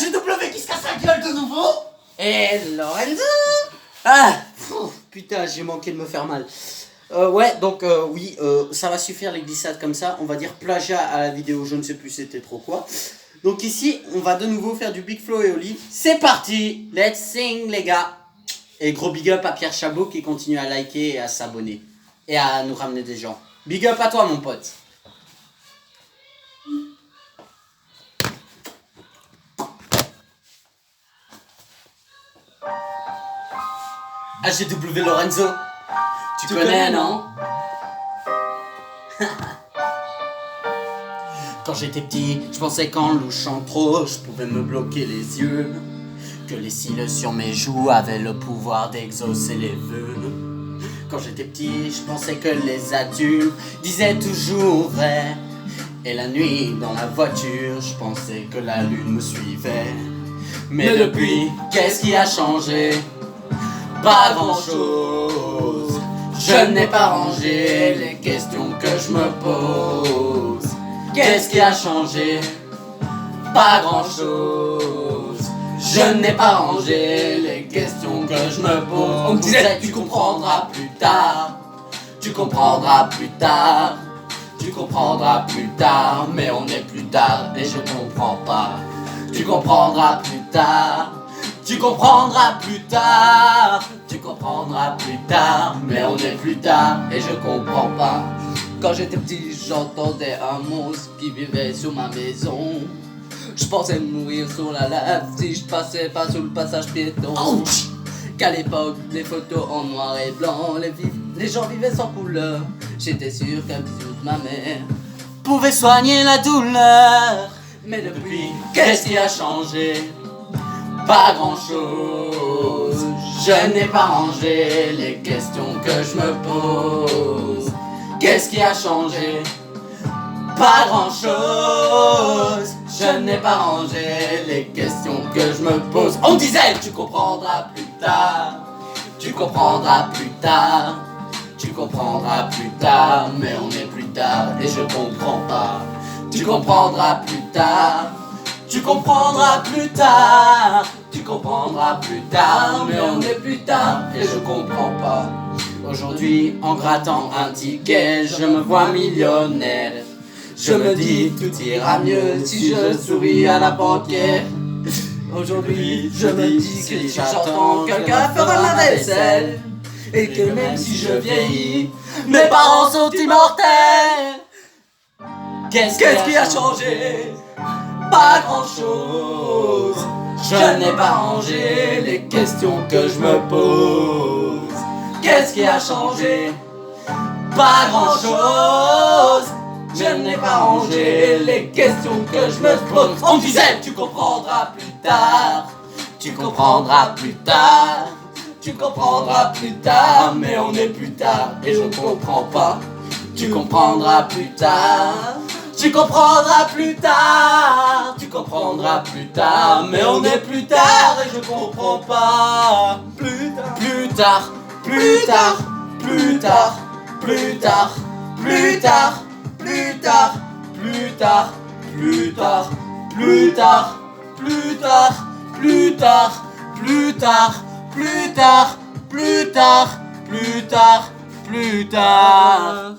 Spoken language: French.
AGW qui se casse la gueule de nouveau. Et Lorenzo. Ah, putain, j'ai manqué de me faire mal. Ouais, donc oui, ça va suffire les glissades comme ça. On va dire plagiat à la vidéo, je ne sais plus c'était trop quoi. Donc ici, on va de nouveau faire du Big Flo et Oli. C'est parti, let's sing les gars. Et gros big up à Pierre Chabot qui continue à liker et à s'abonner. Et à nous ramener des gens. Big up à toi mon pote. AGW Lorenzo, tu connais non? Quand j'étais petit, je pensais qu'en louchant trop, je pouvais me bloquer les yeux. Que les cils sur mes joues avaient le pouvoir d'exaucer les vœux. Quand j'étais petit, je pensais que les adultes disaient toujours vrai. Et la nuit, dans la voiture, je pensais que la lune me suivait. Mais depuis, qu'est-ce qui a changé? Pas grand chose. Je n'ai pas rangé les questions que je me pose. Qu'est-ce qui a changé? Pas grand chose. Je n'ai pas rangé les questions que je me pose. On me disait tu comprendras plus tard. Tu comprendras plus tard. Tu comprendras plus tard. Mais on est plus tard et je comprends pas. Tu comprendras plus tard. Tu comprendras plus tard. Tu comprendras plus tard. Mais on est plus tard et je comprends pas. Quand j'étais petit, j'entendais un monstre qui vivait sur ma maison. Je pensais mourir sur la lave si je passais pas sous le passage piéton. Ouch! Qu'à l'époque, les photos en noir et blanc, les gens vivaient sans couleur. J'étais sûr qu'un bisou de ma mère Pouvait soigner la douleur. Mais depuis, Qu'est-ce qui a changé? Pas grand chose. Je n'ai pas rangé les questions que je me pose. Qu'est-ce qui a changé? Pas grand chose. Je n'ai pas rangé les questions que je me pose. On disait tu comprendras plus tard. Tu comprendras plus tard. Tu comprendras plus tard. Mais on est plus tard et je comprends pas. Tu comprendras plus tard. Tu comprendras plus tard. Tu comprendras plus tard. Mais on est plus tard et je comprends pas. Aujourd'hui, en grattant un ticket, je me vois millionnaire. Je me dis tout ira mieux si je souris à la banquette. Aujourd'hui, je me dis que si j'entends quelqu'un fera ma vaisselle. Et que même si je vieillis, mes parents sont immortels. Qu'est-ce qui a changé? Pas grand chose. Je n'ai pas rangé les questions que je me pose. Qu'est-ce qui a changé? Pas grand chose. Je n'ai pas rangé les questions que je me pose. On me disait tu comprendras plus tard. Tu comprendras plus tard. Tu comprendras plus tard. Mais on est plus tard et je comprends pas. Tu comprendras plus tard. Tu comprendras plus tard. Tu comprendras plus tard. Mais on est plus tard et je comprends pas. Plus tard. Plus tard. Plus tard. Plus tard. Plus tard. Plus tard. Plus tard, plus tard, plus tard, plus tard, plus tard, plus tard, plus tard, plus tard, plus tard, plus tard, plus tard.